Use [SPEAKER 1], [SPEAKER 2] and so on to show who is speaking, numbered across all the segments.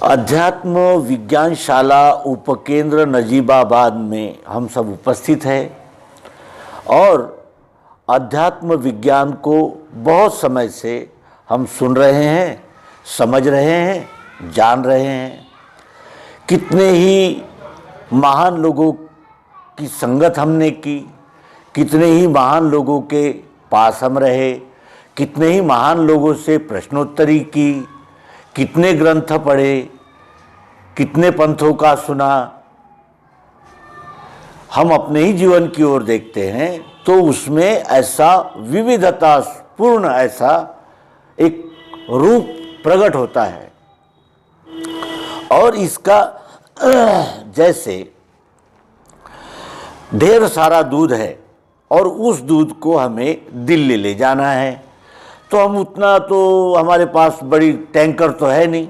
[SPEAKER 1] अध्यात्म विज्ञान शाला उपकेंद्र नजीबाबाद में हम सब उपस्थित हैं और अध्यात्म विज्ञान को बहुत समय से हम सुन रहे हैं, समझ रहे हैं, जान रहे हैं। कितने ही महान लोगों की संगत हमने की, कितने ही महान लोगों के पास हम रहे, कितने ही महान लोगों से प्रश्नोत्तरी की, कितने ग्रंथ पढ़े, कितने पंथों का सुना। हम अपने ही जीवन की ओर देखते हैं तो उसमें ऐसा विविधतापूर्ण ऐसा एक रूप प्रकट होता है और इसका जैसे ढेर सारा दूध है और उस दूध को हमें दिल्ली ले जाना है, तो हम उतना तो हमारे पास बड़ी टैंकर तो है नहीं,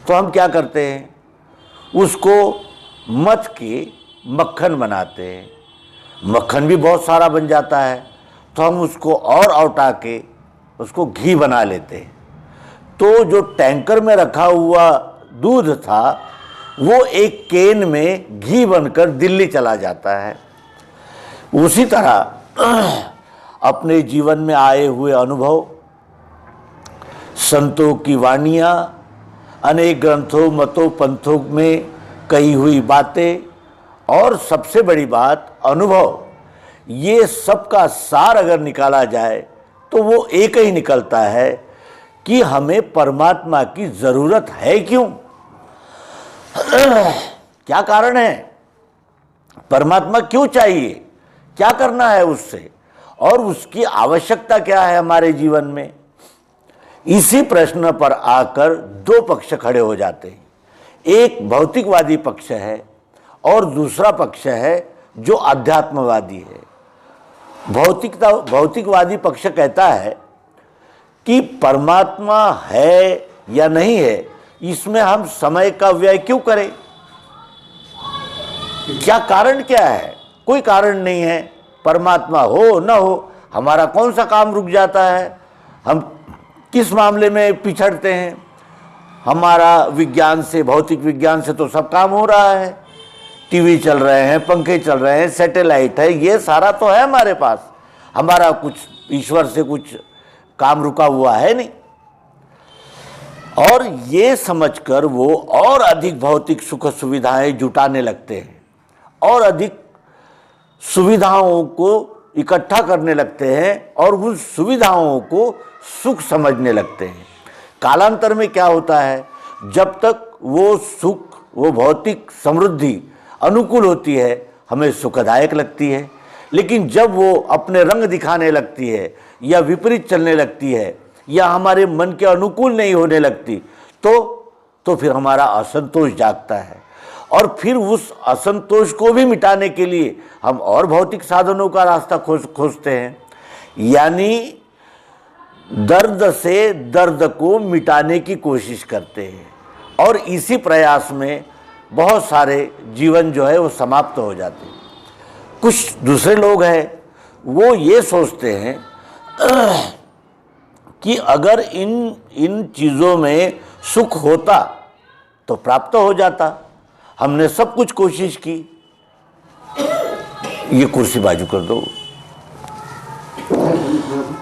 [SPEAKER 1] तो हम क्या करते हैं, उसको मथ के मक्खन बनाते हैं। मक्खन भी बहुत सारा बन जाता है तो हम उसको और औटा के उसको घी बना लेते हैं। तो जो टैंकर में रखा हुआ दूध था वो एक केन में घी बनकर दिल्ली चला जाता है। उसी तरह अपने जीवन में आए हुए अनुभव, संतों की वाणियाँ, अनेक ग्रंथों मतों पंथों में कही हुई बातें और सबसे बड़ी बात अनुभव, ये सबका सार अगर निकाला जाए तो वो एक ही निकलता है कि हमें परमात्मा की ज़रूरत है क्यों, क्या कारण है, परमात्मा क्यों चाहिए, क्या करना है उससे और उसकी आवश्यकता क्या है हमारे जीवन में। इसी प्रश्न पर आकर दो पक्ष खड़े हो जाते हैं। एक भौतिकवादी पक्ष है और दूसरा पक्ष है जो अध्यात्मवादी है। भौतिकवादी पक्ष कहता है कि परमात्मा है या नहीं है, इसमें हम समय का व्यय क्यों करें, क्या कारण क्या है, कोई कारण नहीं है। परमात्मा हो न हो हमारा कौन सा काम रुक जाता है, हम किस मामले में पिछड़ते हैं। हमारा विज्ञान से, भौतिक विज्ञान से तो सब काम हो रहा है, टीवी चल रहे हैं, पंखे चल रहे हैं, सैटेलाइट है, ये सारा तो है हमारे पास। हमारा कुछ ईश्वर से कुछ काम रुका हुआ है नहीं। और ये समझकर वो और अधिक भौतिक सुख सुविधाएं जुटाने लगते हैं और अधिक सुविधाओं को इकट्ठा करने लगते हैं और उन सुविधाओं को सुख समझने लगते हैं। कालांतर में क्या होता है, जब तक वो सुख, वो भौतिक समृद्धि अनुकूल होती है, हमें सुखदायक लगती है, लेकिन जब वो अपने रंग दिखाने लगती है या विपरीत चलने लगती है या हमारे मन के अनुकूल नहीं होने लगती तो फिर हमारा असंतोष जागता है और फिर उस असंतोष को भी मिटाने के लिए हम और भौतिक साधनों का रास्ता खोजते हैं। यानी दर्द से दर्द को मिटाने की कोशिश करते हैं और इसी प्रयास में बहुत सारे जीवन जो है वो समाप्त हो जाते हैं। कुछ दूसरे लोग हैं वो ये सोचते हैं कि अगर इन चीज़ों में सुख होता तो प्राप्त हो जाता, हमने सब कुछ कोशिश की। ये कुर्सी बाजू कर दो।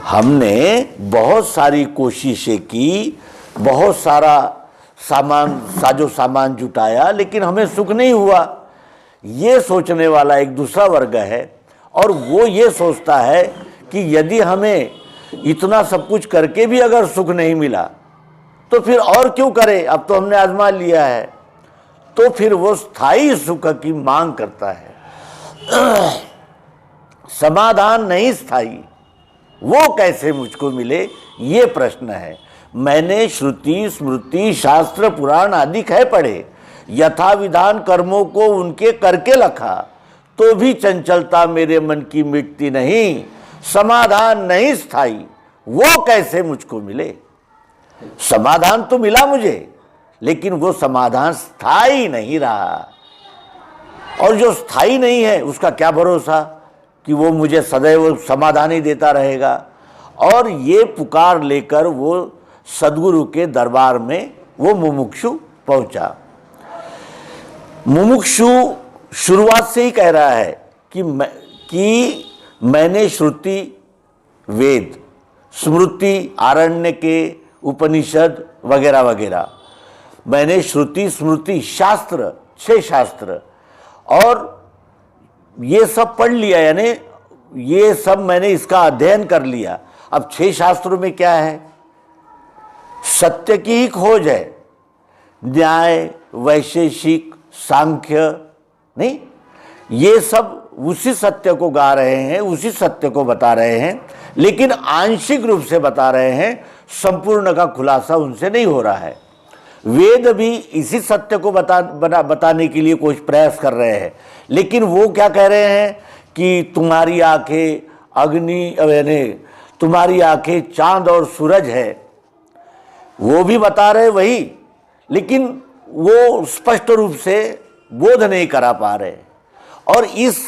[SPEAKER 1] हमने बहुत सारी कोशिशें की, बहुत सारा साजो सामान जुटाया, लेकिन हमें सुख नहीं हुआ। ये सोचने वाला एक दूसरा वर्ग है और वो ये सोचता है कि यदि हमें इतना सब कुछ करके भी अगर सुख नहीं मिला तो फिर और क्यों करें, अब तो हमने आजमा लिया है। तो फिर वो स्थायी सुख की मांग करता है। समाधान नहीं स्थायी, वो कैसे मुझको मिले, ये प्रश्न है। मैंने श्रुति स्मृति शास्त्र पुराण आदि कह पढ़े, यथा विधान कर्मों को उनके करके रखा, तो भी चंचलता मेरे मन की मिटती नहीं, समाधान नहीं स्थायी, वो कैसे मुझको मिले। समाधान तो मिला मुझे, लेकिन वो समाधान स्थायी नहीं रहा। और जो स्थायी नहीं है उसका क्या भरोसा कि वो मुझे सदैव समाधान ही देता रहेगा। और ये पुकार लेकर वो सद्गुरु के दरबार में वो मुमुक्षु पहुंचा। मुमुक्षु शुरुआत से ही कह रहा है कि मैंने श्रुति, वेद, स्मृति, आरण्य के, उपनिषद वगैरह वगैरह, मैंने श्रुति, स्मृति, शास्त्र, 6 शास्त्र और ये सब पढ़ लिया, यानी ये सब मैंने इसका अध्ययन कर लिया। अब 6 शास्त्रों में क्या है? सत्य की ही खोज है। न्याय, वैशेषिक, सांख्य, नहीं, ये सब उसी सत्य को गा रहे हैं, उसी सत्य को बता रहे हैं, लेकिन आंशिक रूप से बता रहे हैं, संपूर्ण का खुलासा उनसे नहीं हो रहा है। वेद भी इसी सत्य को बताने के लिए कुछ प्रयास कर रहे हैं, लेकिन वो क्या कह रहे हैं कि तुम्हारी आंखें अग्नि, यानी तुम्हारी आंखें चांद और सूरज है, वो भी बता रहे वही, लेकिन वो स्पष्ट रूप से बोध नहीं करा पा रहे। और इस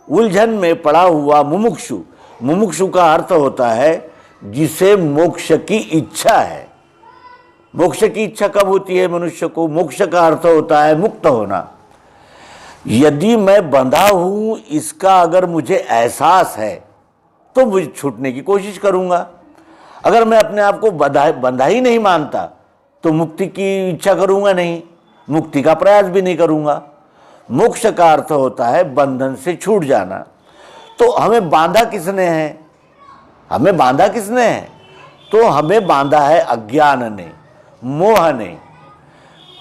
[SPEAKER 1] उलझन में पड़ा हुआ मुमुक्षु, मुमुक्षु का अर्थ होता है जिसे मोक्ष की इच्छा है। मोक्ष की इच्छा कब होती है मनुष्य को? मोक्ष का अर्थ होता है मुक्त होना। यदि मैं बंधा हूं इसका अगर मुझे एहसास है तो मुझे छूटने की कोशिश करूंगा। अगर मैं अपने आप को बंधा ही नहीं मानता तो मुक्ति की इच्छा करूंगा नहीं, मुक्ति का प्रयास भी नहीं करूंगा। मोक्ष का अर्थ होता है बंधन से छूट जाना। तो हमें बांधा किसने है? हमें बांधा किसने है? तो हमें बांधा है अज्ञान ने, मोह ने।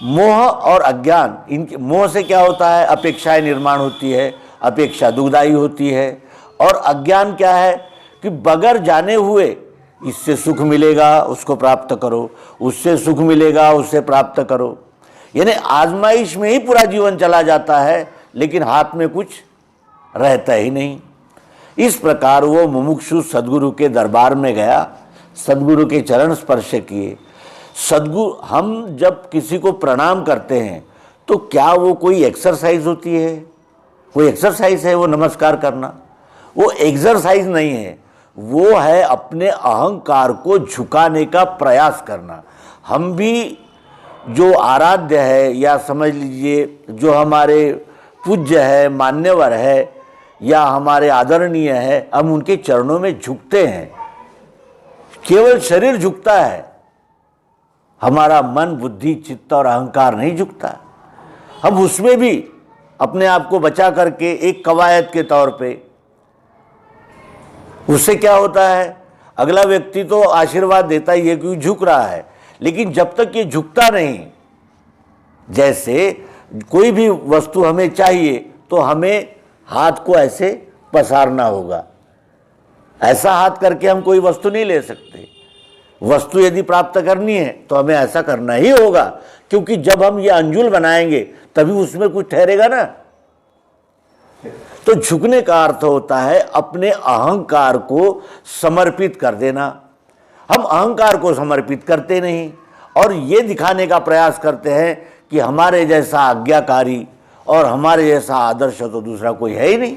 [SPEAKER 1] मोह और अज्ञान, इनके मोह से क्या होता है? अपेक्षाएं निर्माण होती है, अपेक्षा दुखदायी होती है। और अज्ञान क्या है कि बगैर जाने हुए इससे सुख मिलेगा उसको प्राप्त करो, उससे सुख मिलेगा उससे प्राप्त करो, यानी आजमाइश में ही पूरा जीवन चला जाता है, लेकिन हाथ में कुछ रहता ही नहीं। इस प्रकार वो मुमुक्षु सद्गुरु के दरबार में गया, सद्गुरु के चरण स्पर्श किए। सद्गुरु, हम जब किसी को प्रणाम करते हैं तो क्या वो कोई एक्सरसाइज होती है? कोई एक्सरसाइज है वो नमस्कार करना? वो एक्सरसाइज नहीं है, वो है अपने अहंकार को झुकाने का प्रयास करना। हम भी जो आराध्य है, या समझ लीजिए जो हमारे पूज्य है, मान्यवर है, या हमारे आदरणीय है, हम उनके चरणों में झुकते हैं। केवल शरीर झुकता है, हमारा मन, बुद्धि, चित्त और अहंकार नहीं झुकता। हम उसमें भी अपने आप को बचा करके एक कवायद के तौर पे, उससे क्या होता है? अगला व्यक्ति तो आशीर्वाद देता ही है क्योंकि झुक रहा है, लेकिन जब तक ये झुकता नहीं, जैसे कोई भी वस्तु हमें चाहिए तो हमें हाथ को ऐसे पसारना होगा, ऐसा हाथ करके हम कोई वस्तु नहीं ले सकते। वस्तु यदि प्राप्त करनी है तो हमें ऐसा करना ही होगा, क्योंकि जब हम ये अंजुल बनाएंगे तभी उसमें कुछ ठहरेगा ना। तो झुकने का अर्थ होता है अपने अहंकार को समर्पित कर देना। हम अहंकार को समर्पित करते नहीं और ये दिखाने का प्रयास करते हैं कि हमारे जैसा आज्ञाकारी और हमारे जैसा आदर्श तो दूसरा कोई है ही नहीं।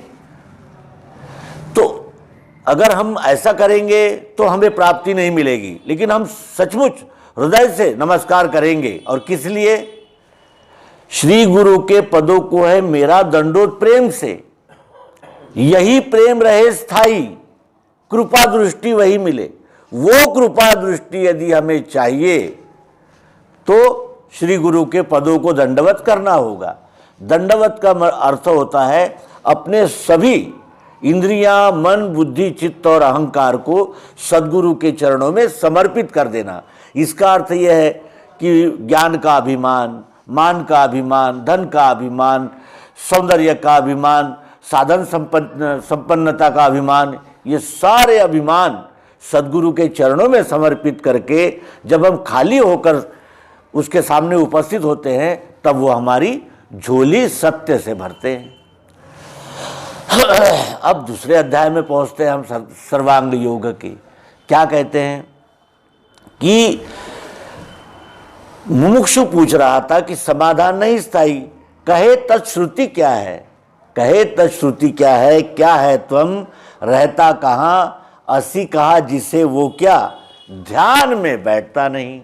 [SPEAKER 1] तो अगर हम ऐसा करेंगे तो हमें प्राप्ति नहीं मिलेगी, लेकिन हम सचमुच हृदय से नमस्कार करेंगे। और किस लिए? श्री गुरु के पदों को है मेरा दंडोत प्रेम से, यही प्रेम रहे स्थाई, कृपा दृष्टि वही मिले। वो कृपा दृष्टि यदि हमें चाहिए तो श्री गुरु के पदों को दंडवत करना होगा। दंडवत का अर्थ होता है अपने सभी इंद्रियां, मन, बुद्धि, चित्त और अहंकार को सद्गुरु के चरणों में समर्पित कर देना। इसका अर्थ यह है कि ज्ञान का अभिमान, मान का अभिमान, धन का अभिमान, सौंदर्य का अभिमान, साधन संपन्नता का अभिमान, ये सारे अभिमान सद्गुरु के चरणों में समर्पित करके जब हम खाली होकर उसके सामने उपस्थित होते हैं तब वो हमारी झोली सत्य से भरते हैं। अब दूसरे अध्याय में पहुंचते हैं हम सर्वांग योग की। क्या कहते हैं कि मुमुक्षु पूछ रहा था कि समाधान नहीं स्थायी, कहे तत्श्रुति क्या है? कहे तत्श्रुति क्या है? क्या है त्वम, रहता कहाँ, असी कहा जिसे वो क्या, ध्यान में बैठता नहीं।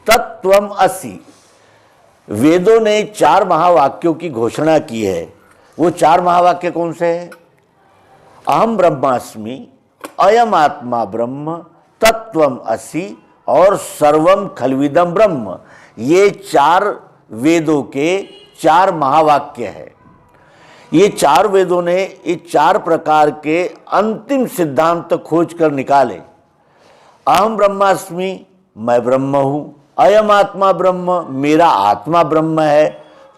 [SPEAKER 1] तत्त्वम असि। वेदों ने 4 महावाक्यों की घोषणा की है। वो 4 महावाक्य कौन से हैं? अहम ब्रह्मास्मि, अयम आत्मा ब्रह्म, तत्त्वम असि और सर्वम खल्विदम ब्रह्म। ये 4 वेदों के 4 महावाक्य है। ये 4 वेदों ने ये 4 प्रकार के अंतिम सिद्धांत खोज कर निकाले। अहम ब्रह्मास्मि, मैं ब्रह्म हूं। अयम आत्मा ब्रह्म, मेरा आत्मा ब्रह्म है।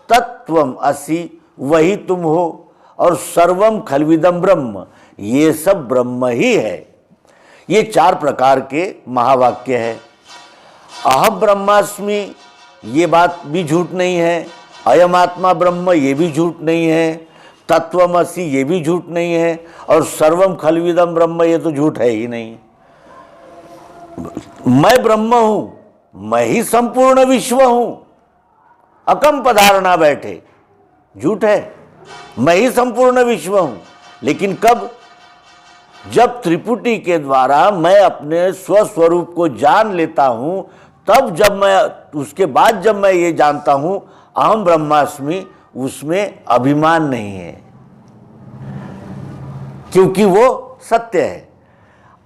[SPEAKER 1] तत्त्वम असि, वही तुम हो। और सर्वम खल्विदम ब्रह्म, ये सब ब्रह्म ही है। ये 4 प्रकार के महावाक्य है। अहम ब्रह्मास्मि, ये बात भी झूठ नहीं है। अयम आत्मा ब्रह्म, ये भी झूठ नहीं है। तत्त्वमसि, ये भी झूठ नहीं है। और सर्वम खल्विदम ब्रह्म, ये तो झूठ है ही नहीं। मैं ब्रह्म हूं, मैं ही संपूर्ण विश्व हूं। अकम पधारना बैठे, झूठ है। मैं ही संपूर्ण विश्व हूं। लेकिन कब? जब त्रिपुटी के द्वारा मैं अपने स्वस्वरूप को जान लेता हूं, तब जब मैं उसके बाद जब मैं ये जानता हूं अहम ब्रह्मास्मि, उसमें अभिमान नहीं है, क्योंकि वो सत्य है।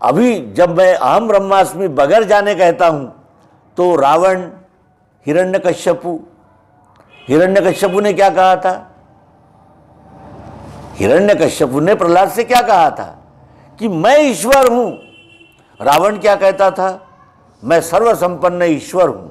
[SPEAKER 1] अभी जब मैं अहम ब्रह्मास्मि बगैर जाने कहता हूं तो रावण, हिरण्यकश्यपु ने क्या कहा था? हिरण्यकश्यपु ने प्रहलाद से क्या कहा था कि मैं ईश्वर हूं। रावण क्या कहता था? मैं सर्वसंपन्न ईश्वर हूं।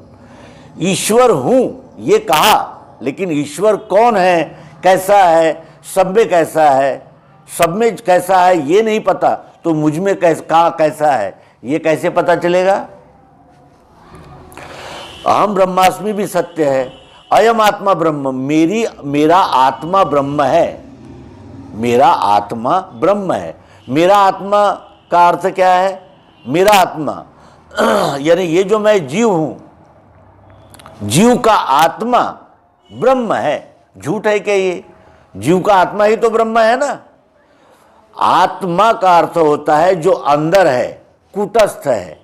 [SPEAKER 1] ईश्वर हूं ये कहा, लेकिन ईश्वर कौन है, कैसा है, सब में कैसा है, सब में कैसा है ये नहीं पता, तो मुझ में कैसा है ये कैसे पता चलेगा? अहम ब्रह्मास्मि भी सत्य है। अयम आत्मा ब्रह्म, मेरा आत्मा ब्रह्म है। मेरा आत्मा ब्रह्म है। मेरा आत्मा का अर्थ क्या है? मेरा आत्मा यानी ये जो मैं जीव हूं, जीव का आत्मा ब्रह्म है। झूठ है क्या ये? जीव का आत्मा ही तो ब्रह्म है ना। आत्मा का अर्थ होता है जो अंदर है, कूटस्थ है।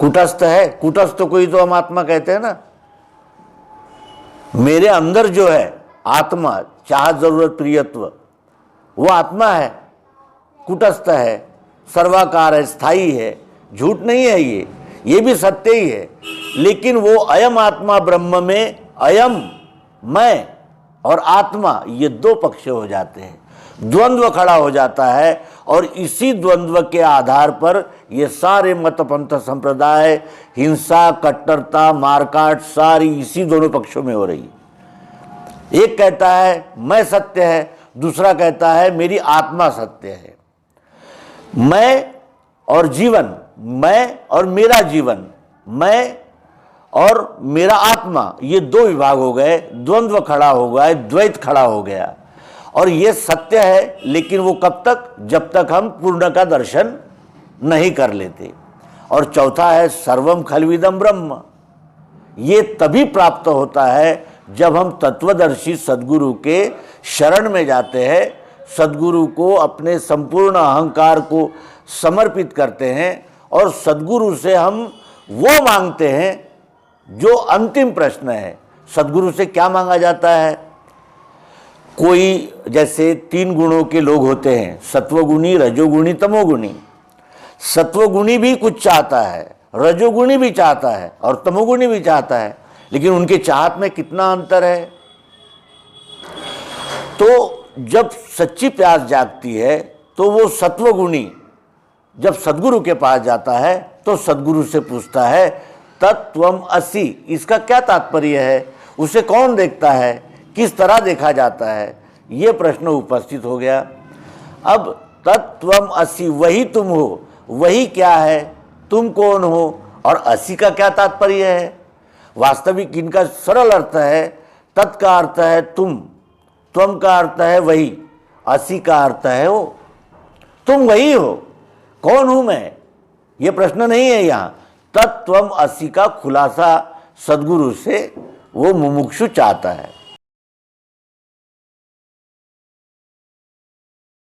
[SPEAKER 1] कूटस्थ है, कूटस्थ को ही तो हम आत्मा कहते हैं ना। मेरे अंदर जो है आत्मा, चाहत, जरूरत, प्रियत्व, वो आत्मा है, कूटस्थ है, सर्वाकार है, स्थायी है। झूठ नहीं है ये भी सत्य ही है। लेकिन वो अयम आत्मा ब्रह्म में अयम, मैं और आत्मा, ये 2 पक्ष हो जाते हैं, द्वंद्व खड़ा हो जाता है। और इसी द्वंद्व के आधार पर ये सारे मत पंथ संप्रदाय, हिंसा, कट्टरता, मारकाट सारी इसी दोनों पक्षों में हो रही है। एक कहता है मैं सत्य है, दूसरा कहता है मेरी आत्मा सत्य है। मैं और जीवन, मैं और मेरा जीवन, मैं और मेरा आत्मा, ये 2 विभाग हो गए, द्वंद्व खड़ा हो गया, द्वैत खड़ा हो गया। और ये सत्य है, लेकिन वो कब तक? जब तक हम पूर्ण का दर्शन नहीं कर लेते। और चौथा है सर्वम खल्विदम ब्रह्म। ये तभी प्राप्त होता है जब हम तत्वदर्शी सद्गुरु के शरण में जाते हैं, सद्गुरु को अपने संपूर्ण अहंकार को समर्पित करते हैं और सद्गुरु से हम वो मांगते हैं जो अंतिम प्रश्न है। सद्गुरु से क्या मांगा जाता है? कोई जैसे 3 गुणों के लोग होते हैं, सत्वगुणी, रजोगुणी, तमोगुणी। सत्वगुणी भी कुछ चाहता है, रजोगुणी भी चाहता है और तमोगुणी भी चाहता है, लेकिन उनके चाहत में कितना अंतर है। तो जब सच्ची प्यास जागती है तो वो सत्वगुणी जब सद्गुरु के पास जाता है तो सद्गुरु से पूछता है तत्त्वम असि, इसका क्या तात्पर्य है? उसे कौन देखता है, किस तरह देखा जाता है, ये प्रश्न उपस्थित हो गया। अब तत्त्वम असि, वही तुम हो, वही क्या है, तुम कौन हो और असि का क्या तात्पर्य है? वास्तविक इनका सरल अर्थ है, तत् का अर्थ है तुम, त्वम का अर्थ है वही, असि का अर्थ है वो, तुम वही हो। कौन हूं मैं, ये प्रश्न नहीं है यहाँ। तत्त्वम असि का खुलासा सद्गुरु से वो मुमुक्षु चाहता है।